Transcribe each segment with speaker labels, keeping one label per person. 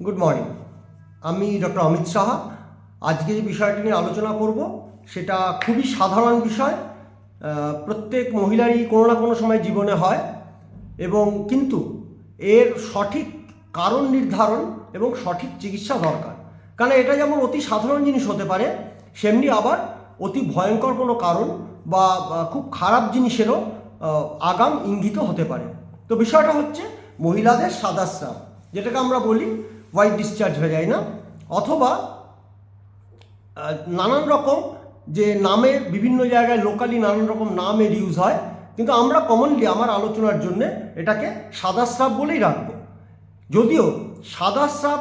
Speaker 1: Good morning. আমি doctor Amit Saha. আজকে যে বিষয়টি নিয়ে আলোচনা করব সেটা খুবই সাধারণ বিষয়। প্রত্যেক মহিলারই কোনো না কোনো সময় জীবনে হয়, এবং কিন্তু এর সঠিক কারণ নির্ধারণ এবং সঠিক চিকিৎসা দরকার। কারণ এটা যেমন অতি সাধারণ জিনিস হতে পারে, সেমনি আবার অতি ভয়ঙ্কর কোনো কারণ বা খুব খারাপ জিনিসেরও আগাম ইঙ্গিত হতে পারে। তো বিষয়টা হচ্ছে মহিলাদের সাদা স্রাব, যেটাকে আমরা বলি হোয়াইট ডিসচার্জ ভ্যাজাইনা, অথবা নানান রকম যে নামে বিভিন্ন জায়গায় লোকালি নানান রকম নামের ইউজ হয়, কিন্তু আমরা কমনলি আমার আলোচনার জন্য এটাকে সাদা স্রাব বলেই রাখবো। যদিও সাদা স্রাব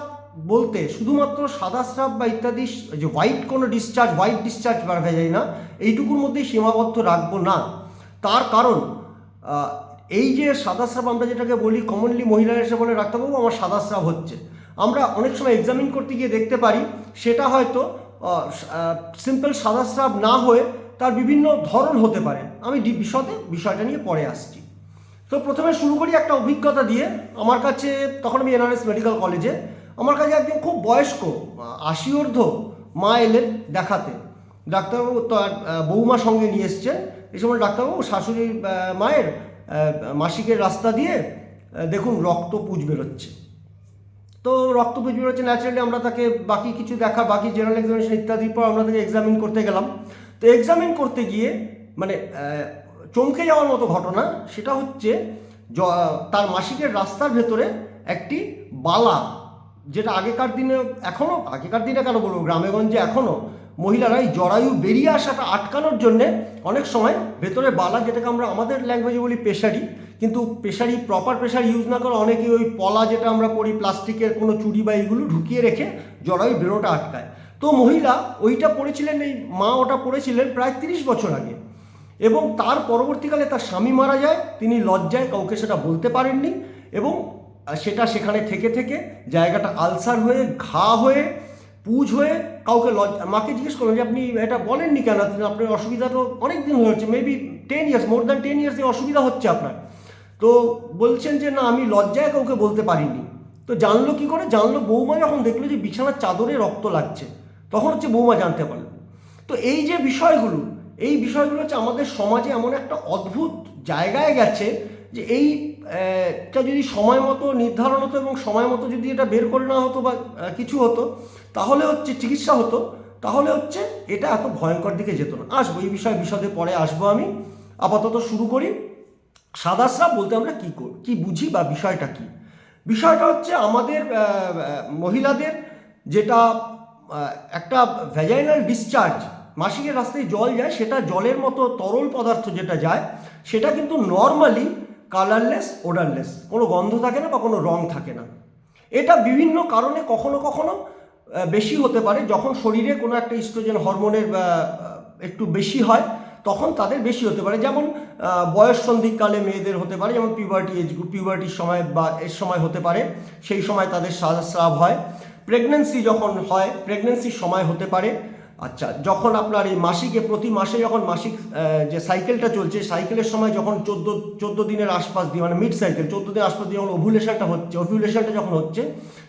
Speaker 1: বলতে শুধুমাত্র সাদা স্রাব বা ইত্যাদি যে হোয়াইট ডিসচার্জ বা ভ্যাজাইনা এইটুকুর মধ্যেই সীমাবদ্ধ রাখবো না। তার কারণ এই যে সাদা স্রাব আমরা যেটাকে বলি কমনলি মহিলারা এসে বলে ডাক্তারবাবু আমার সাদা স্রাব হচ্ছে, আমরা অনেক সময় এক্সামিন করতে গিয়ে দেখতে পারি সেটা হয়তো সিম্পল সাদা স্রাব না হয়ে তার বিভিন্ন ধরন হতে পারে। আমি বিষয়টা নিয়ে পরে আসছি। তো প্রথমে শুরু করি একটা অভিজ্ঞতা দিয়ে। আমার কাছে তখন আমি এনআরএস মেডিকেল কলেজে, আমার কাছে একজন খুব বয়স্ক 80 ঊর্ধ্ব মা এলেন দেখাতে। ডাক্তারবাবু তার বৌমা সঙ্গে নিয়ে এসছেন। এই সময় ডাক্তারবাবু শাশুড়ির মায়ের মাসিকের রাস্তা দিয়ে দেখুন রক্তপুঁজ বেরোচ্ছে। তো রক্তপুঁজ বেরোচ্ছে, ন্যাচারালি আমরা তাকে বাকি কিছু বাকি জেনারেল এক্সামিনেশন ইত্যাদির পর আমরা তাকে এক্সামিন করতে গেলাম। তো এক্সামিন করতে গিয়ে মানে চমকে যাওয়ার মতো ঘটনা সেটা হচ্ছে তার মাসিকের রাস্তার ভেতরে একটি বালা, যেটা আগেকার দিনে কেন বলবো, গ্রামেগঞ্জে এখনও মহিলারা এই জরায়ু বেরিয়ে আসাটা আটকানোর জন্যে অনেক সময় ভেতরে বালা, যেটাকে আমরা আমাদের ল্যাঙ্গুয়েজে বলি পেশারি, কিন্তু পেশারি প্রপার পেশারি ইউজ না করে অনেকে ওই পলা যেটা আমরা করি প্লাস্টিকের কোনো চুড়ি বা এইগুলো ঢুকিয়ে রেখে জরায়ু বেরোটা আটকায়। তো মহিলা ওইটা পড়েছিলেন, এই মা ওটা পড়েছিলেন প্রায় 30 বছর আগে, এবং তার পরবর্তীকালে তার স্বামী মারা যায়। তিনি লজ্জায় কাউকে সেটা বলতে পারেননি, এবং সেটা সেখানে থেকে থেকে জায়গাটা আলসার হয়ে ঘা হয়ে পুজ হয়ে কাউকে মাকে জিজ্ঞেস করলেন যে আপনি এটা বলেননি কেন, আপনার অসুবিধা তো অনেক দিন হচ্ছে, maybe 10 years, more than 10 years এই অসুবিধা হচ্ছে আপনার। তো বলছেন যে না আমি লজ্জায় কাউকে বলতে পারিনি। তো জানলো কি করে? জানলো বৌমা যখন দেখলো যে বিছানার চাদরে রক্ত লাগছে, তখন হচ্ছে বৌমা জানতে পারলো। তো এই যে বিষয়গুলো হচ্ছে আমাদের সমাজে এমন একটা অদ্ভুত জায়গায় গেছে যে এইটা যদি সময় মতো নির্ধারণ হতো এবং সময় মতো যদি এটা বের করে নেওয়া হতো বা কিছু হতো, তাহলে হচ্ছে চিকিৎসা হতো, তাহলে হচ্ছে এটা এত ভয়ঙ্কর দিকে যেত না। আসবো এই বিষয়ে বিশদে পরে আসবো। আমি আপাতত শুরু করি। সাদা স্রাব বলতে আমরা কি বুঝি বা বিষয়টা কি? বিষয়টা হচ্ছে আমাদের মহিলাদের যেটা একটা ভ্যাজাইনাল ডিসচার্জ, মাসিকের রাস্তায় জল যায়, সেটা জলের মতো তরল পদার্থ যেটা যায় সেটা কিন্তু নর্মালি কালারলেস, ওডারলেস, কোনো গন্ধ থাকে না বা কোনো রং থাকে না। এটা বিভিন্ন কারণে কখনো কখনো বেশি হতে পারে। যখন শরীরে কোনো একটা ইস্ট্রোজেন হরমোনের একটু বেশি হয় তখন তাদের বেশি হতে পারে। যেমন বয়স সন্ধিকালে মেয়েদের হতে পারে, যেমন পিউবার্টির সময় বা এর সময় হতে পারে, সেই সময় তাদের সাদা স্রাব হয়। প্রেগনেন্সি যখন হয়, প্রেগনেন্সির সময় হতে পারে। আচ্ছা, যখন আপনার এই প্রতি মাসে যখন মাসিক যে সাইকেলটা চলছে, সাইকেলের সময় যখন 14 দিনের আশপাশ দিয়ে, মানে মিড সাইকেল 14 দিনের আশপাশ দিয়ে যখন ওভিউলেশনটা যখন হচ্ছে,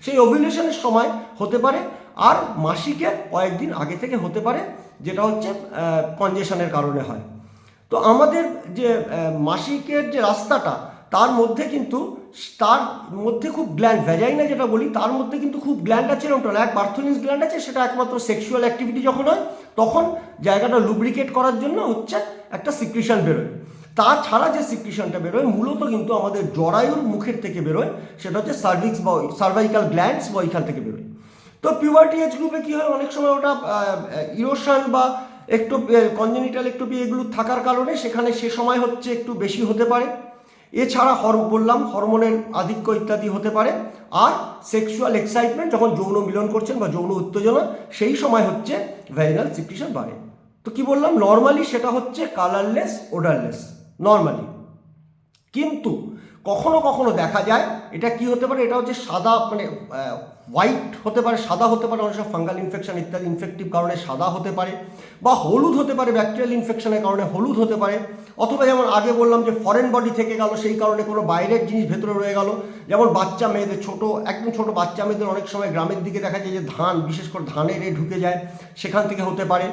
Speaker 1: সেই ওভিউলেশনের সময় হতে পারে। আর মাসিকের কয়েকদিন আগে থেকে হতে পারে, যেটা হচ্ছে কনজেশনের কারণে হয়। তো আমাদের যে মাসিকের যে রাস্তাটা, তার মধ্যে খুব গ্ল্যান্ড, ভ্যাজাইনা যেটা বলি, তার মধ্যে কিন্তু খুব গ্ল্যান্ড আছে, এরকম এক বার্থোলিনস গ্ল্যান্ড আছে। সেটা একমাত্র সেক্সুয়াল অ্যাক্টিভিটি যখন হয় তখন জায়গাটা লুব্রিকেট করার জন্য হচ্ছে একটা সিক্রিশন বেরোয়। তাছাড়া যে সিক্রিশনটা বেরোয় মূলত কিন্তু আমাদের জরায়ুর মুখের থেকে বেরোয়, সেটা হচ্ছে সার্ভাইকাল গ্ল্যান্ডস বা ওইখান থেকে বেরোয়। তো পিউবার্টি এজ গ্রুপে কী হয়, অনেক সময় ওটা ইরোশন বা একটু কনজেনিটাল একটোপি এগুলো থাকার কারণে সেখানে সে সময় হচ্ছে একটু বেশি হতে পারে। এছাড়া হরমোনের আধিক্য ইত্যাদি হতে পারে। আর সেক্সুয়াল এক্সাইটমেন্ট, যখন যৌন মিলন করছেন বা যৌন উত্তেজনা, সেই সময় হচ্ছে ভ্যাজিনাল সিক্রিশন বাড়ে। তো কি বললাম, নর্মালি সেটা হচ্ছে কালারলেস, ওডারলেস নর্মালি। কিন্তু কখনো কখনো দেখা যায় এটা কি হতে পারে, এটা হচ্ছে সাদা, মানে হোয়াইট হতে পারে, সাদা হতে পারে, অনেক সব ফাঙ্গাল ইনফেকশন ইত্যাদি ইনফেক্টিভ কারণে সাদা হতে পারে, বা হলুদ হতে পারে, ব্যাকটেরিয়াল ইনফেকশনের কারণে হলুদ হতে পারে, অথবা যেমন আগে বললাম যে ফরেন বডি থেকে গেল, সেই কারণে কোনো বাইরের জিনিস ভেতরে রয়ে গেল, যেমন বাচ্চা মেয়েদের, একদম ছোট বাচ্চা মেয়েদের অনেক সময় গ্রামের দিকে দেখা যায় যে ধান, বিশেষ করে ধানের ঢুকে যায়, সেখান থেকে হতে পারে,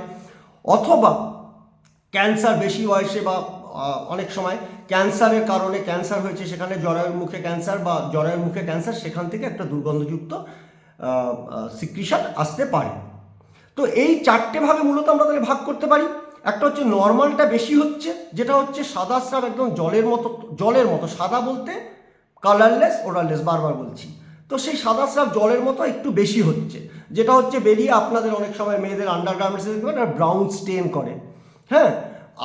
Speaker 1: অথবা ক্যান্সার বেশি বয়সে বা অনেক সময় ক্যান্সারের কারণে, ক্যান্সার হয়েছে সেখানে জরায়ুর মুখে ক্যান্সার বা জরায়ুর মুখে ক্যান্সার, সেখান থেকে একটা দুর্গন্ধযুক্ত সিক্রিশন আসতে পারে। তো এই চারটে ভাগে মূলত আমরা তাহলে ভাগ করতে পারি। একটা হচ্ছে নর্মালটা বেশি হচ্ছে, যেটা হচ্ছে সাদা স্রাব, একদম জলের মতো সাদা বলতে কালারলেস ওডারলেস, বারবার বলছি। তো সেই সাদা স্রাব জলের মতো একটু বেশি হচ্ছে, যেটা হচ্ছে বেরিয়ে আপনাদের অনেক সময় মেয়েদের আন্ডারগার্মেন্টসে দেখতে পারেন ব্রাউন স্টেন করে, হ্যাঁ।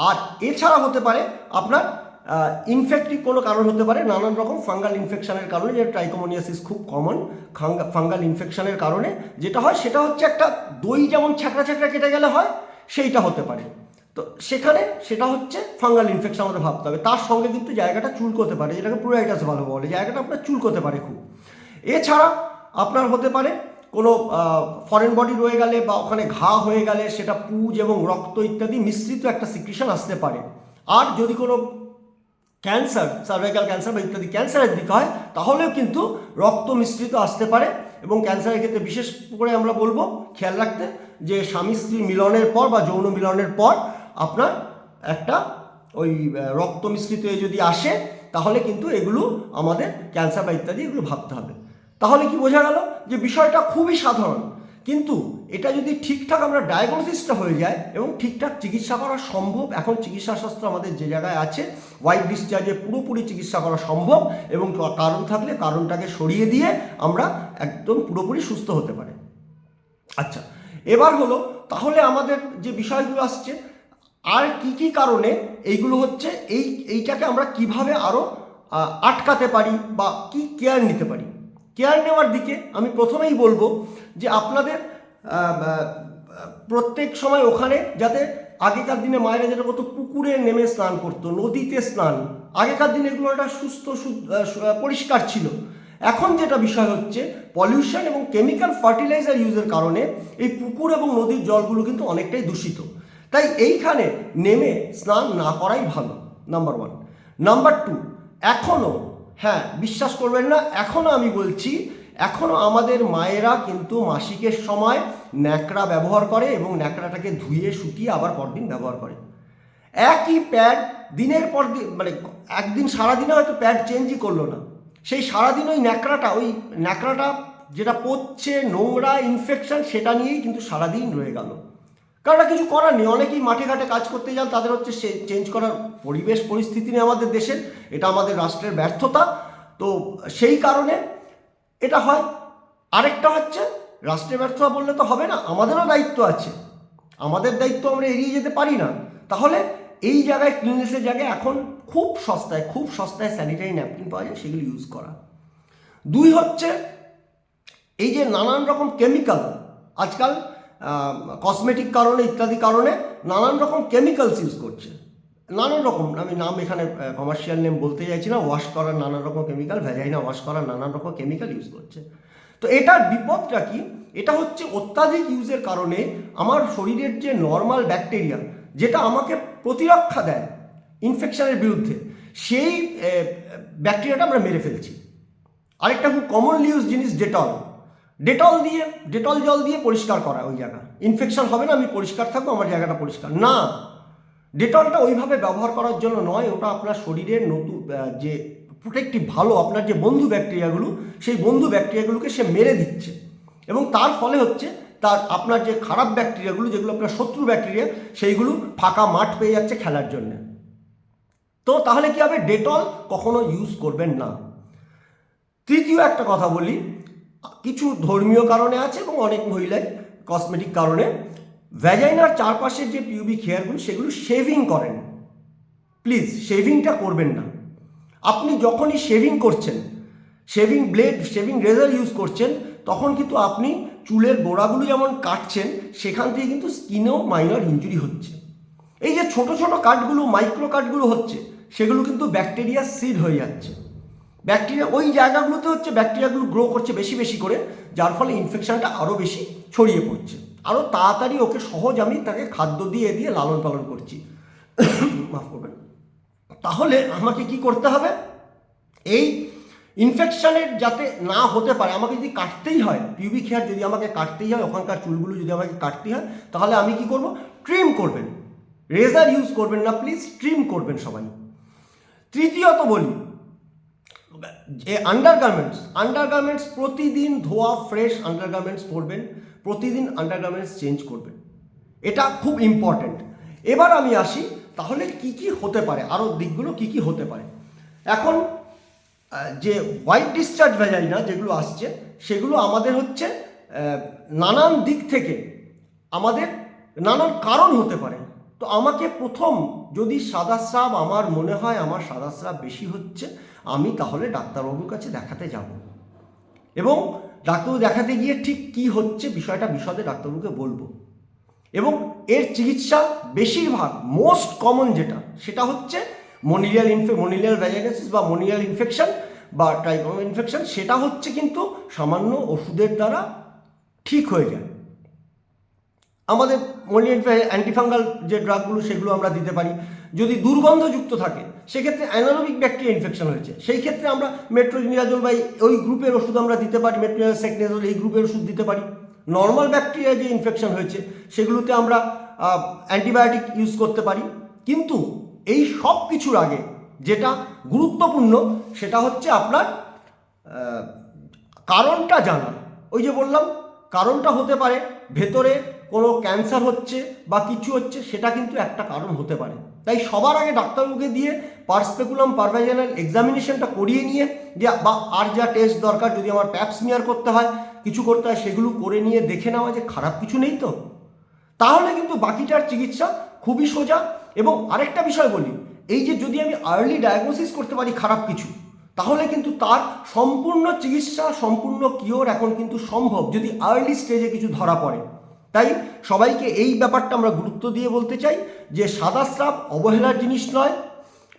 Speaker 1: আর এছাড়া হতে পারে আপনার ইনফেক্টিভ কোনো কারণ হতে পারে, নানান রকম ফাঙ্গাল ইনফেকশনের কারণে, যেটা ট্রাইকোমোনিয়াসিস খুব কমন ফাঙ্গাল ইনফেকশনের কারণে যেটা হয়, সেটা হচ্ছে একটা দই যেমন ছ্যাঁকড়া ছ্যাঁকড়া কেটে গেলে হয়, সেইটা হতে পারে। তো সেখানে সেটা হচ্ছে ফাঙ্গাল ইনফেকশন আমাদের ভাবতে হবে। তার সঙ্গে কিন্তু জায়গাটা চুলকোতে পারে, যেটাকে প্লুরাইটাস ভালো বলে, জায়গাটা আপনার চুলকোতে পারে খুব। এছাড়া আপনার হতে পারে কোনো ফরেন বডি রয়ে গেলে বা ওখানে ঘা হয়ে গেলে সেটা পুজ এবং রক্ত ইত্যাদি মিশ্রিত একটা সিক্রিশন আসতে পারে। আর যদি কোনো ক্যান্সার, সার্ভাইকাল ক্যান্সার বা ইত্যাদি ক্যান্সারের দিকে হয়, তাহলেও কিন্তু রক্ত মিশ্রিত আসতে পারে। এবং ক্যান্সারের ক্ষেত্রে বিশেষ করে আমরা বলবো খেয়াল রাখতে, যে স্বামী স্ত্রী মিলনের পর বা যৌন মিলনের পর আপনার একটা ওই রক্ত মিশ্রিত যদি আসে, তাহলে কিন্তু এগুলো আমাদের ক্যান্সার বা ইত্যাদি এগুলো ভাবতে হবে। তাহলে কি বোঝা গেল যে বিষয়টা খুবই সাধারণ, কিন্তু এটা যদি ঠিকঠাক আমরা ডায়াগনোসিসটা হয়ে যায় এবং ঠিকঠাক চিকিৎসা করা সম্ভব। এখন চিকিৎসা শাস্ত্র আমাদের যে জায়গায় আছে, হোয়াইট ডিসচার্জে পুরোপুরি চিকিৎসা করা সম্ভব, এবং কারণ থাকলে কারণটাকে সরিয়ে দিয়ে আমরা একদম পুরোপুরি সুস্থ হতে পারে। আচ্ছা, এবার হলো তাহলে আমাদের যে বিষয়গুলো আসছে, আর কি কি কারণে এইগুলো হচ্ছে, এইটাকে আমরা কিভাবে আরও আটকাতে পারি বা কি কেয়ার নিতে পারি। কেয়ার নেওয়ার দিকে আমি প্রথমেই বলবো যে আপনাদের প্রত্যেক সময় ওখানে যাতে, আগেকার দিনে মায়েরা যেটা করতো পুকুরে নেমে স্নান করতো, নদীতে স্নান, আগেকার দিনে এগুলো একটা সুস্থ পরিষ্কার ছিল। এখন যেটা বিষয় হচ্ছে পলিউশন এবং কেমিক্যাল ফার্টিলাইজার ইউজের কারণে এই পুকুর এবং নদীর জলগুলো কিন্তু অনেকটাই দূষিত। তাই এইখানে নেমে স্নান না করাই ভালো, নাম্বার 1। নাম্বার 2, এখনও, হ্যাঁ বিশ্বাস করবেন না, এখনও আমি বলছি, এখনও আমাদের মায়েরা কিন্তু মাসিকের সময় ন্যাকড়া ব্যবহার করে এবং ন্যাকড়াটাকে ধুয়ে শুকিয়ে আবার পরদিন ব্যবহার করে। একই প্যাড দিনের পর দিন, মানে একদিন সারাদিনে হয়তো প্যাড চেঞ্জই করলো না, সেই সারাদিন ওই ন্যাকড়াটা যেটা পড়ছে, নোংরা, ইনফেকশন, সেটা নিয়েই কিন্তু সারাদিন রয়ে গেল। কারণ কিছু করার নেই, অনেকেই মাঠে ঘাটে কাজ করতে যান, তাদের হচ্ছে সে চেঞ্জ করার পরিবেশ পরিস্থিতি নেই আমাদের দেশের, এটা আমাদের রাষ্ট্রের ব্যর্থতা। তো সেই কারণে এটা হয়। আরেকটা হচ্ছে রাষ্ট্রের ব্যর্থতা বললে তো হবে না, আমাদেরও দায়িত্ব আছে, আমাদের দায়িত্ব আমরা এড়িয়ে যেতে পারি না। তাহলে এই জায়গায় ক্লিননেসের জায়গায় এখন খুব সস্তায় স্যানিটারি ন্যাপকিন পাওয়া যায়, সেগুলো ইউজ করা। 2 হচ্ছে এই যে নানান রকম কেমিক্যাল আজকাল কসমেটিক কারণে ইত্যাদি কারণে নানান রকম কেমিক্যালস ইউজ করছে, নানান রকম, আমি নাম এখানে কমার্শিয়াল নেম বলতে চাইছি না, ওয়াশ করার নানান রকম কেমিক্যাল, ভ্যাজাইনা ওয়াশ করার নানান রকম কেমিক্যাল ইউজ করছে। তো এটার বিপদটা কি? এটা হচ্ছে অত্যাধিক ইউজের কারণে আমার শরীরের যে নর্মাল ব্যাকটেরিয়া, যেটা আমাকে প্রতিরক্ষা দেয় ইনফেকশনের বিরুদ্ধে, সেই ব্যাকটেরিয়াটা আমরা মেরে ফেলছি। আরেকটা খুব কমনলি ইউজ জিনিস ডেটল জল দিয়ে পরিষ্কার করা, ওই জায়গা ইনফেকশন হবে না, আমি পরিষ্কার থাকবো, আমার জায়গাটা পরিষ্কার না। ডেটলটা ওইভাবে ব্যবহার করার জন্য নয়, ওটা আপনার শরীরের নতুন যে প্রোটেক্টিভ ভালো আপনার যে বন্ধু ব্যাকটেরিয়াগুলো, সেই বন্ধু ব্যাকটেরিয়াগুলোকে সে মেরে দিচ্ছে, এবং তার ফলে হচ্ছে আপনার যে খারাপ ব্যাকটেরিয়াগুলো, যেগুলো আপনার শত্রু ব্যাকটেরিয়া, সেইগুলো ফাঁকা মাঠ পেয়ে যাচ্ছে খেলার জন্য। তো তাহলে কি হবে? ডেটল কখনো ইউজ করবেন না। তৃতীয় একটা কথা বলি, কিছু ধর্মীয় কারণে আছে এবং অনেক মহিলাই কসমেটিক কারণে ভ্যাজাইনার চারপাশের যে পিউবিক হেয়ারগুলো, সেগুলো শেভিং করেন। প্লিজ শেভিংটা করবেন না। আপনি যখনই শেভিং করছেন, শেভিং ব্লেড, শেভিং রেজার ইউজ করছেন, তখন কিন্তু আপনি চুলের গোড়াগুলো যেমন কাটছেন, সেখান থেকে কিন্তু স্কিনেও মাইনর ইনজুরি হচ্ছে। এই যে ছোট ছোট কাটগুলো, মাইক্রো কাটগুলো হচ্ছে, সেগুলো কিন্তু ব্যাকটেরিয়া সিড হয়ে যাচ্ছে। ব্যাকটেরিয়া ওই জায়গাগুলোতে হচ্ছে ব্যাকটেরিয়াগুলো গ্রো করছে বেশি বেশি করে, যার ফলে ইনফেকশনটা আরও বেশি ছড়িয়ে পড়ছে। আরও তাড়াতাড়ি ওকে সহজ আমি তাকে খাদ্য দিয়ে দিয়ে লালন পালন করছি, মাফ করবেন। তাহলে আমাকে কি করতে হবে, এই ইনফেকশনের যাতে না হতে পারে, আমাকে যদি কাটতেই হয় পিউবিক হেয়ার, যদি আমাকে কাটতেই হয়, ওখানকার চুলগুলো যদি আমাকে কাটতেই হয়, তাহলে আমি কি করব, ট্রিম করবেন। রেজার ইউজ করবেন না প্লিজ, ট্রিম করবেন সবাই। তৃতীয়ত বলি, আন্ডারগার্মেন্টস প্রতিদিন ধোয়া ফ্রেশ আন্ডারগার্মেন্টস পরবেন, প্রতিদিন আন্ডারগার্মেন্টস চেঞ্জ করবেন, এটা খুব ইম্পর্ট্যান্ট। এবার আমি আসি তাহলে কি কি হতে পারে, আরও দিকগুলো কি কি হতে পারে। এখন যে হোয়াইট ডিসচার্জ ভ্যাজাইনা যেগুলো আসছে, সেগুলো আমাদের হচ্ছে নানান দিক থেকে আমাদের নানান কারণ হতে পারে। তো আমাকে প্রথম যদি সাদা স্রাব আমার মনে হয় আমার সাদা স্রাব বেশি হচ্ছে, আমি তাহলে ডাক্তারবাবুর কাছে দেখাতে যাব, এবং ডাক্তারবাবু দেখাতে গিয়ে ঠিক কি হচ্ছে বিষয়টা বিশদে ডাক্তারবাবুকে বলবো। এবং এর চিকিৎসা বেশিরভাগ মোস্ট কমন যেটা, সেটা হচ্ছে মনিলিয়াল ভ্যাজাইনাসিস বা মনিলিয়াল ইনফেকশন বা ট্রাইকোমা ইনফেকশন। সেটা হচ্ছে কিন্তু সামান্য ওষুধের দ্বারা ঠিক হয়ে যায়। আমাদের মনিলিয়াল অ্যান্টিফাঙ্গাল যে ড্রাগগুলো সেগুলো আমরা দিতে পারি। যদি দুর্গন্ধযুক্ত থাকে, সেক্ষেত্রে অ্যানারোবিক ব্যাকটেরিয়া ইনফেকশন হয়েছে, সেই ক্ষেত্রে আমরা মেট্রোনিডাজোল বা ওই গ্রুপের ওষুধ আমরা দিতে পারি, মেট্রোনিডাজোল সেকনেজোল এই গ্রুপের ওষুধ দিতে পারি। নর্মাল ব্যাকটেরিয়া যে ইনফেকশন হয়েছে সেগুলোতে আমরা অ্যান্টিবায়োটিক ইউজ করতে পারি। কিন্তু এই সব কিছুর আগে যেটা গুরুত্বপূর্ণ সেটা হচ্ছে আপনার কারণটা জানা। ওই যে বললাম, কারণটা হতে পারে ভেতরে কোনো ক্যান্সার হচ্ছে বা কিছু হচ্ছে, সেটা কিন্তু একটা কারণ হতে পারে। তাই সবার আগে ডাক্তারবাবুকে দিয়ে পারস্পেকুলাম পারভাইজানাল এক্সামিনেশনটা করিয়ে নিয়ে, যে বা আর যা টেস্ট দরকার, যদি আমার প্যাপস্মিয়ার করতে হয়, কিছু করতে হয়, সেগুলো করে নিয়ে দেখে নেওয়া যে খারাপ কিছু নেই তো, তাহলে কিন্তু বাকিটার চিকিৎসা খুবই সোজা। এবং আরেকটা বিষয় বলি, এই যে যদি আমি আর্লি ডায়াগনোসিস করতে পারি খারাপ কিছু, তাহলে কিন্তু তার সম্পূর্ণ চিকিৎসা, সম্পূর্ণ কিওর এখন কিন্তু সম্ভব যদি আর্লি স্টেজে কিছু ধরা পড়ে। তাই সবাইকে এই ব্যাপারটা আমরা গুরুত্ব দিয়ে বলতে চাই যে সাদা স্রাব অবহেলার জিনিস নয়,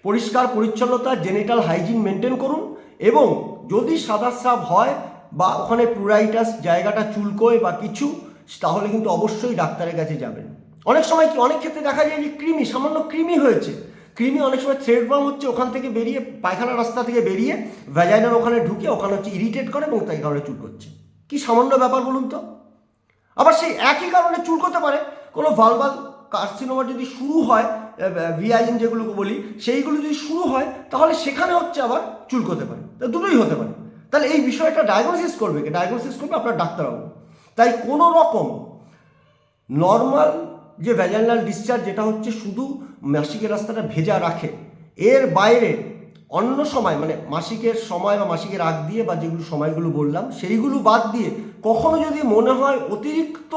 Speaker 1: পরিষ্কার পরিচ্ছন্নতা, জেনিটাল হাইজিন মেনটেন করুন। এবং যদি সাদা স্রাব হয় বা ওখানে প্লুরাইটাস জায়গাটা চুলকোয় বা কিছু, তাহলে কিন্তু অবশ্যই ডাক্তারের কাছে যাবেন। অনেক সময় কি, অনেক ক্ষেত্রে দেখা যায় যে সামান্য কৃমি হয়েছে, কৃমি অনেক সময় থ্রেড ওয়ার্ম হচ্ছে, ওখান থেকে বেরিয়ে পায়খানা রাস্তা থেকে বেরিয়ে ভ্যাজাইনার ওখানে ঢুকে ওখানে হচ্ছে ইরিটেট করে এবং তাই কারণে চুলকোচ্ছে। কি সামান্য ব্যাপার বলুন তো। আবার সেই একই কারণে চুলকোতে পারে কোনো ভালভাল কার্সিনোমা যদি শুরু হয়, ভিআইএন যেগুলোকে বলি, সেইগুলো যদি শুরু হয়, তাহলে সেখানে হচ্ছে আবার চুলকোতে পারে। দুটোই হতে পারে। তাহলে এই বিষয়টা ডায়াগনোসিস করবে আপনার ডাক্তারবাবু। তাই কোনো রকম নর্মাল যে ভ্যাজাইনাল ডিসচার্জ, যেটা হচ্ছে শুধু মাসিকের রাস্তাটা ভেজা রাখে, এর বাইরে অন্য সময় মানে মাসিকের সময় বা মাসিকের আগ দিয়ে বা যেগুলো সময়গুলো বললাম সেইগুলো বাদ দিয়ে কখনো যদি মনে হয় অতিরিক্ত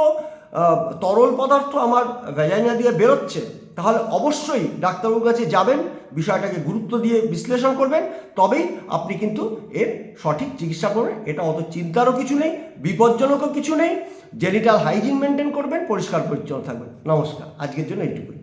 Speaker 1: তরল পদার্থ আমার ভ্যাজাইনা দিয়ে বেরোচ্ছে, তাহলে অবশ্যই ডাক্তারবাবুর কাছে যাবেন, বিষয়টাকে গুরুত্ব দিয়ে বিশ্লেষণ করবেন, তবেই আপনি কিন্তু এর সঠিক চিকিৎসা করবেন। এটা অত চিন্তারও কিছু নেই, বিপজ্জনকও কিছু নেই। জেনিটাল হাইজিন মেনটেন করবেন, পরিষ্কার পরিচ্ছন্ন থাকবেন। নমস্কার, আজকের জন্য এইটুকুই।